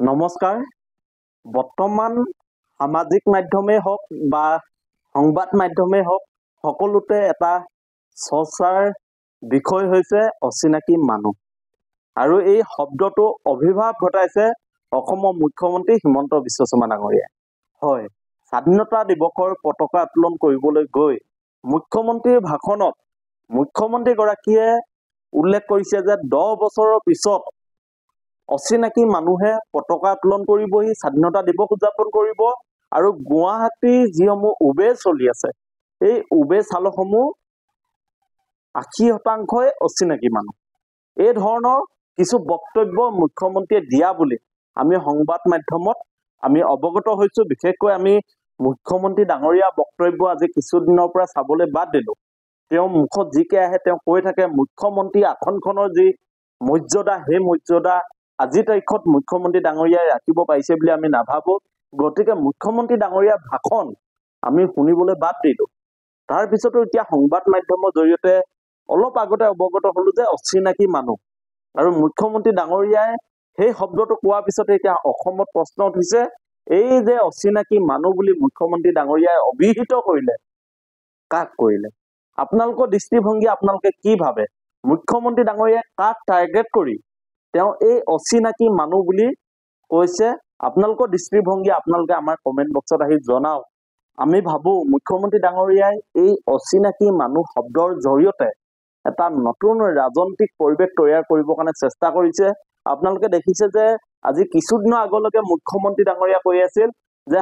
নমস্কাৰ। বৰ্তমান সামাজিক মাধ্যমেই হওক বা সংবাদ মাধ্যমেই হওক সকলোতে এটা চৰ্চাৰ বিষয় হৈছে অচিনাকি মানুহ। আৰু এই শব্দটো অভিভাৱ ঘটাইছে অসমৰ মুখ্যমন্ত্ৰী হিমন্ত বিশ্ব শৰ্মা ডাঙৰীয়াই। হয়, স্বাধীনতা দিৱসৰ পতাকা উত্তোলন কৰিবলৈ গৈ মুখ্যমন্ত্ৰীৰ ভাষণত মুখ্যমন্ত্ৰীগৰাকীয়ে উল্লেখ কৰিছে যে 10 বছৰৰ পিছত অচিনাকি মানুহে পতাকা উত্তোলন কৰিবহি, স্বাধীনতা দিৱস উদযাপন কৰিব। আৰু গুৱাহাটীৰ যিসমূহ উবেৰ চলি আছে, এই উবেৰ চালকসমূহ 80% অচিনাকি মানুহ। এই ধৰণৰ কিছু বক্তব্য মুখ্যমন্ত্ৰীয়ে দিয়া বুলি আমি সংবাদ মাধ্যমত আমি অৱগত হৈছো। বিশেষকৈ আমি মুখ্যমন্ত্ৰী ডাঙৰীয়া বক্তব্য আজি কিছুদিনৰ পৰা চাবলৈ বাদ দিলো। তেওঁ মুখত যিকে আহে তেওঁ কৈ থাকে মুখ্যমন্ত্ৰী আসনখনৰ যি মৰ্যাদা, সেই মৰ্যাদা আজিৰ তাৰিখত মুখ্যমন্ত্ৰী ডাঙৰীয়াই ৰাখিব পাৰিছে বুলি আমি নাভাবো। গতিকে মুখ্যমন্ত্ৰী ডাঙৰীয়াৰ ভাষণ আমি শুনিবলৈ বাদ দিলো। তাৰপিছতো এতিয়া সংবাদ মাধ্যমৰ জৰিয়তে অলপ আগতে অৱগত হলো যে অচিনাকি মানুহ। আৰু মুখ্যমন্ত্ৰী ডাঙৰীয়াই সেই শব্দটো কোৱাৰ পিছতে এতিয়া অসমত প্ৰশ্ন উঠিছে, এই যে অচিনাকি মানুহ বুলি মুখ্যমন্ত্ৰী ডাঙৰীয়াই অভিহিত কৰিলে, কাক কৰিলে? আপোনালোকৰ দৃষ্টিভংগী আপোনালোকে কি ভাবে? মুখ্যমন্ত্ৰী ডাঙৰীয়াই কাক টাৰ্গেট কৰি তেওঁ এই অচিনাকি মানুহ বুলি কৈছে? আপোনালোকৰ দৃষ্টিভংগী আপোনালোকে আমাৰ কমেণ্ট বক্সত আহি জনাওক। আমি ভাবো মুখ্যমন্ত্ৰী ডাঙৰীয়াই এই অচিনাকি মানুহ শব্দৰ জৰিয়তে এটা নতুন ৰাজনৈতিক পৰিৱেশ তৈয়াৰ কৰিবৰ কাৰণে চেষ্টা কৰিছে। আপোনালোকে দেখিছে যে আজি কিছুদিনৰ আগলৈকে মুখ্যমন্ত্ৰী ডাঙৰীয়া কৈ আছিল যে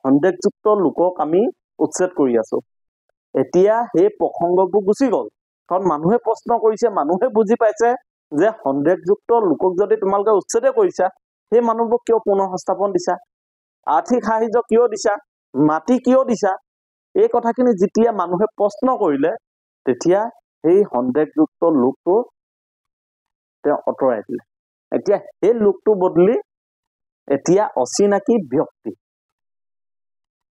সন্দেহযুক্ত লোকক আমি উচ্ছেদ কৰি আছো। এতিয়া সেই প্ৰসংগবোৰ গুচি গ'ল, কাৰণ মানুহে প্ৰশ্ন কৰিছে, মানুহে বুজি পাইছে যে সন্দেহযুক্ত লোকক যদি তোমালোকে উচ্ছেদে কৰিছা, সেই মানুহবোৰক কিয় পুনৰ সংস্থাপন দিছা? আৰ্থিক সাহায্য কিয় দিছা? মাটি কিয় দিছা? এই কথাখিনি যেতিয়া মানুহে প্ৰশ্ন কৰিলে, তেতিয়া সেই সন্দেহযুক্ত লোকটো তেওঁ আঁতৰাই দিলে। এতিয়া সেই লোকটো বদলি এতিয়া অচিনাকি ব্যক্তি।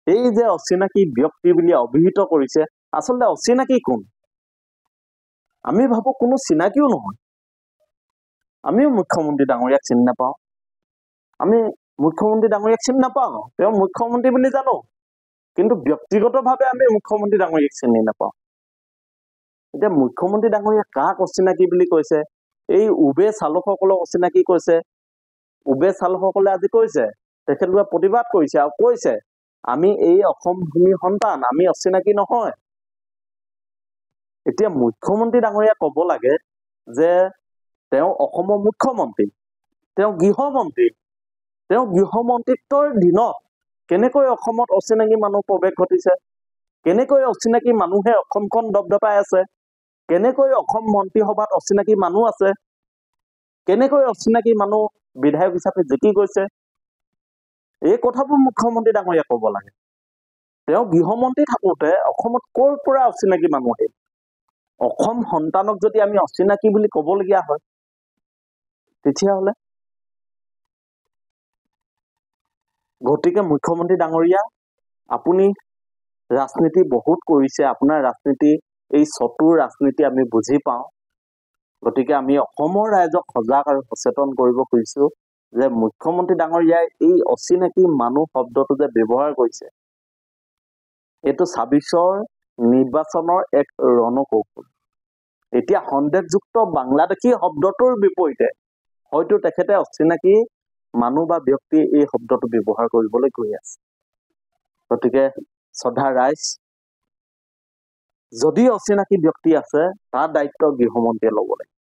এই যে অচিনাকি ব্যক্তি বুলি অভিহিত কৰিছে, আচলতে অচিনাকি কোন? আমি ভাবো কোনো চিনাকিও নহয়। আমিও মুখ্যমন্ত্ৰী ডাঙৰীয়াক চিনি নাপাওঁ। তেওঁ মুখ্যমন্ত্ৰী বুলি জানো, কিন্তু ব্যক্তিগতভাৱে আমি মুখ্যমন্ত্ৰী ডাঙৰীয়াক চিনি নাপাওঁ। এতিয়া মুখ্যমন্ত্ৰী ডাঙৰীয়া কাক অচিনাকি বুলি কৈছে? এই উবেৰ চালকসকলক অচিনাকি কৈছে। উবেৰ চালকসকলে আজি কৈছে, তেখেতলোকে প্ৰতিবাদ কৰিছে আৰু কৈছে আমি এই অসম ভূমিৰ সন্তান, আমি অচিনাকি নহয়। এতিয়া মুখ্যমন্ত্ৰী ডাঙৰীয়া কব লাগে যে তেওঁ অসমৰ মুখ্যমন্ত্ৰী, তেওঁ গৃহমন্ত্ৰী। তেওঁ গৃহমন্ত্ৰীত্বৰ দিনত কেনেকৈ অসমত অচিনাকি মানুহ প্ৰৱেশ ঘটিছে? কেনেকৈ অচিনাকি মানুহে অসমখন দপদপাই আছে? কেনেকৈ অসম মন্ত্ৰীসভাত অচিনাকি মানুহ আছে? কেনেকৈ অচিনাকি মানুহ বিধায়ক হিচাপে জিকি গৈছে? এই কথাবোৰ মুখ্যমন্ত্ৰী ডাঙৰীয়া কব লাগে। তেওঁ গৃহমন্ত্ৰী থাকোতে অসমত ক'ৰ পৰা অচিনাকি মানুহ আহিল? অসম সন্তানক যদি আমি অচিনাকি বুলি কবলগীয়া হয়, তেতিয়াহলে গতিকে মুখ্যমন্ত্ৰী ডাঙৰীয়া, আপুনি ৰাজনীতি বহুত কৰিছে, আপোনাৰ ৰাজনীতি এই চতুৰ ৰাজনীতি আমি বুজি পাওঁ। গতিকে আমি অসমৰ ৰাইজক সজাগ আৰু সচেতন কৰিব খুজিছো যে মুখ্যমন্ত্ৰী ডাঙৰীয়াই এই অচিনাকি মানুহ শব্দটো যে ব্যৱহাৰ কৰিছে, এইটো ২৬ৰ নিৰ্বাচনৰ এক ৰণকৌশল। এতিয়া সন্দেহযুক্ত বাংলাদেশী শব্দটোৰ বিপৰীতে হয়তো তেখেতে অচিনাকি মানুহ বা ব্যক্তি এই শব্দটো ব্যৱহাৰ কৰিবলৈ গৈ আছে। গতিকে শ্ৰদ্ধা ৰাইজ, যদি অচিনাকি ব্যক্তি আছে তাৰ দায়িত্ব গৃহমন্ত্ৰীয়ে ল'ব লাগে।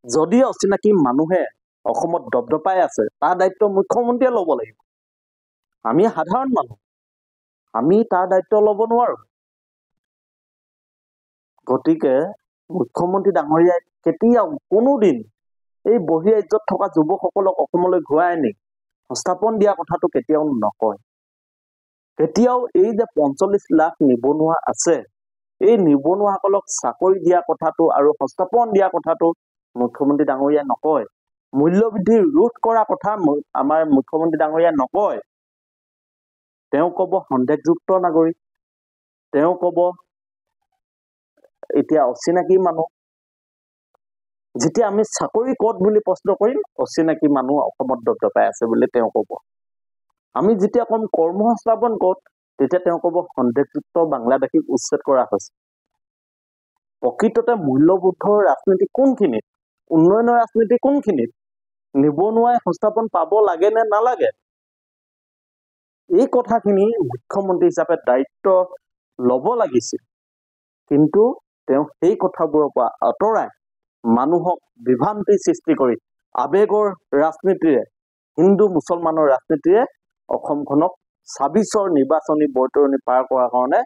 যদি অচিনাকি মানুহে অসমত দপদপাই আছে তাৰ দায়িত্ব মুখ্যমন্ত্ৰীয়ে ল'ব লাগিব। আমি সাধাৰণ মানুহ, আমি তাৰ দায়িত্ব ল'ব নোৱাৰো। গতিকে মুখ্যমন্ত্ৰী ডাঙৰীয়াই কেতিয়াও কোনোদিন এই বহিৰাজ্যত থকা যুৱকসকলক অসমলৈ ঘূৰাই আনি সংস্থাপন দিয়া কথাটো কেতিয়াও নকয়। কেতিয়াও এই যে ৪৫ লাখ নিবনুৱা আছে, এই নিবনুৱাসকলক চাকৰি দিয়া কথাটো আৰু সংস্থাপন দিয়া কথাটো মুখ্যমন্ত্ৰী ডাঙৰীয়াই নকয়। মূল্যবৃদ্ধি ৰোধ কৰা কথা আমাৰ মুখ্যমন্ত্ৰী ডাঙৰীয়াই নকয়। তেওঁ কব সন্দেহযুক্ত নাগৰিক, তেওঁ কব এতিয়া অচিনাকি মানুহ। যেতিয়া আমি চাকৰি ক'ত বুলি প্ৰশ্ন কৰিম, অচিনাকি মানুহ অসমত দপদপাই আছে বুলি তেওঁ ক'ব। আমি যেতিয়া কম কৰ্মসংস্থাপন ক'ত, তেতিয়া তেওঁ ক'ব সন্দেহযুক্ত বাংলাদেশীক উচ্ছেদ কৰা হৈছে। প্ৰকৃততে মূল্যবোধৰ ৰাজনীতি কোনখিনিত, উন্নয়নৰ ৰাজনীতি কোনখিনিত, নিবনুৱাই সংস্থাপন পাব লাগে নে নালাগে, এই কথাখিনি মুখ্যমন্ত্ৰী হিচাপে দায়িত্ব ল'ব লাগিছিল। কিন্তু তেওঁ সেই কথাবোৰৰ পৰা আঁতৰাই মানুহক বিভ্ৰান্তি সৃষ্টি কৰি আবেগৰ ৰাজনীতিৰে, হিন্দু মুছলমানৰ ৰাজনীতিৰে অসমখনক ২৬ৰ নিৰ্বাচনী বৈতৰণি পাৰ কৰাৰ কাৰণে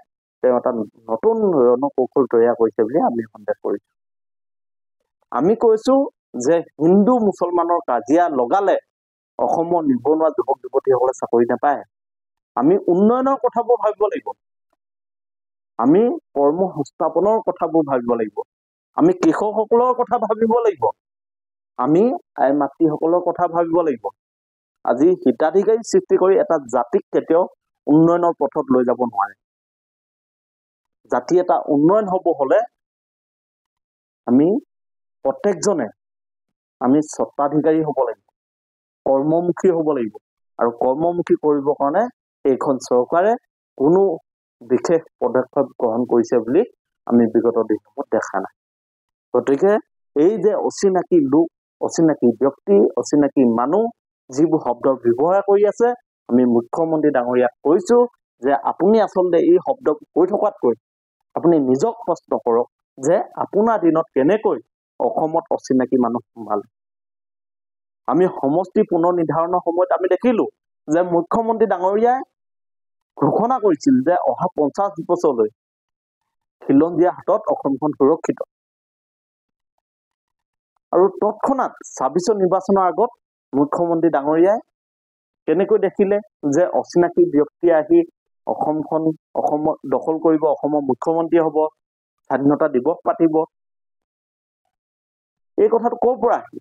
তেওঁ এটা নতুন ৰণকৌশল তৈয়াৰ কৰিছে বুলি আমি সন্দেহ কৰিছো। আমি কৈছো যে হিন্দু মুছলমানৰ কাজিয়া লগালে অসমৰ নিবনুৱা যুৱক যুৱতীসকলে চাকৰি নাপায়। আমি উন্নয়নৰ কথাবোৰ ভাবিব লাগিব, আমি কৰ্মসংস্থাপনৰ কথাবোৰ ভাবিব লাগিব, আমি কৃষকসকলৰ কথা ভাবিব লাগিব, আমি আই মাতৃসকলৰ কথা ভাবিব লাগিব। আজি হিতাধিকাৰী সৃষ্টি কৰি এটা জাতিক কেতিয়াও উন্নয়নৰ পথত লৈ যাব নোৱাৰে। জাতি এটা উন্নয়ন হ'ব হলে আমি প্ৰত্যেকজনে আমি স্বত্বাধিকাৰী হ'ব লাগিব, কৰ্মমুখী হ'ব লাগিব। আৰু কৰ্মমুখী কৰিবৰ কাৰণে এইখন চৰকাৰে কোনো বিশেষ পদক্ষেপ গ্ৰহণ কৰিছে বুলি আমি বিগত দিনসমূহত দেখা নাই। গতিকে এই যে অচিনাকি লোক, অচিনাকি ব্যক্তি, অচিনাকি মানুহ যিবোৰ শব্দৰ ব্যৱহাৰ কৰি আছে, আমি মুখ্যমন্ত্ৰী ডাঙৰীয়াক কৈছো যে আপুনি আচলতে এই শব্দ কৈ থকাতকৈ আপুনি নিজক প্ৰশ্ন কৰক যে আপোনাৰ দিনত কেনেকৈ অসমত অচিনাকি মানুহ সোমালে। আমি সমষ্টি পুনৰ নিৰ্ধাৰণৰ সময়ত আমি দেখিলো যে মুখ্যমন্ত্ৰী ডাঙৰীয়াই ঘোষণা কৰিছিল যে অহা 50 বছৰলৈ খিলঞ্জীয়া হাতত অসমখন সুৰক্ষিত। আৰু তৎক্ষণাত ২৬ৰ নিৰ্বাচনৰ আগত মুখ্যমন্ত্ৰী ডাঙৰীয়াই কেনেকৈ দেখিলে যে অচিনাকি ব্যক্তিয়ে আহি অসমখন অসমত দখল কৰিব, অসমৰ মুখ্যমন্ত্ৰী হ'ব, স্বাধীনতা দিৱস পাতিব। এই কথাটো ক'ৰ পৰা আহিল?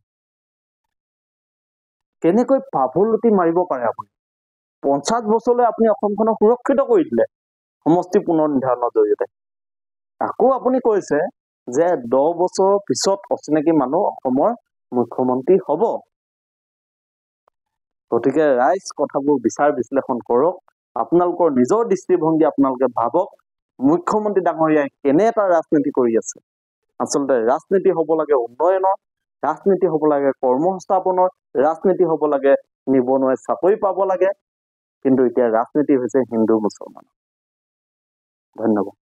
কেনেকৈ পাভলতি মাৰিব পাৰে আপুনি? 50 বছৰলৈ আপুনি অসমখনক সুৰক্ষিত কৰি দিলে সমষ্টি পুনৰ নিৰ্ধাৰণৰ জৰিয়তে। আকৌ আপুনি কৈছে যে 10 বছৰৰ পিছত অচিনাকি মানুহ অসমৰ মুখ্যমন্ত্ৰী হ'ব। গতিকে ৰাইজ কথাবোৰ বিচাৰ বিশ্লেষণ কৰক, আপোনালোকৰ নিজৰ দৃষ্টিভংগী আপোনালোকে ভাবক মুখ্যমন্ত্ৰী ডাঙৰীয়াই কেনে এটা ৰাজনীতি কৰি আছে। আচলতে ৰাজনীতি হ'ব লাগে উন্নয়নৰ, ৰাজনীতি হ'ব লাগে কৰ্মসংস্থাপনৰ, ৰাজনীতি হ'ব লাগে নিবনুৱাই চাকৰি পাব লাগে। কিন্তু এতিয়া ৰাজনীতি হৈছে হিন্দু মুছলমান। ধন্যবাদ।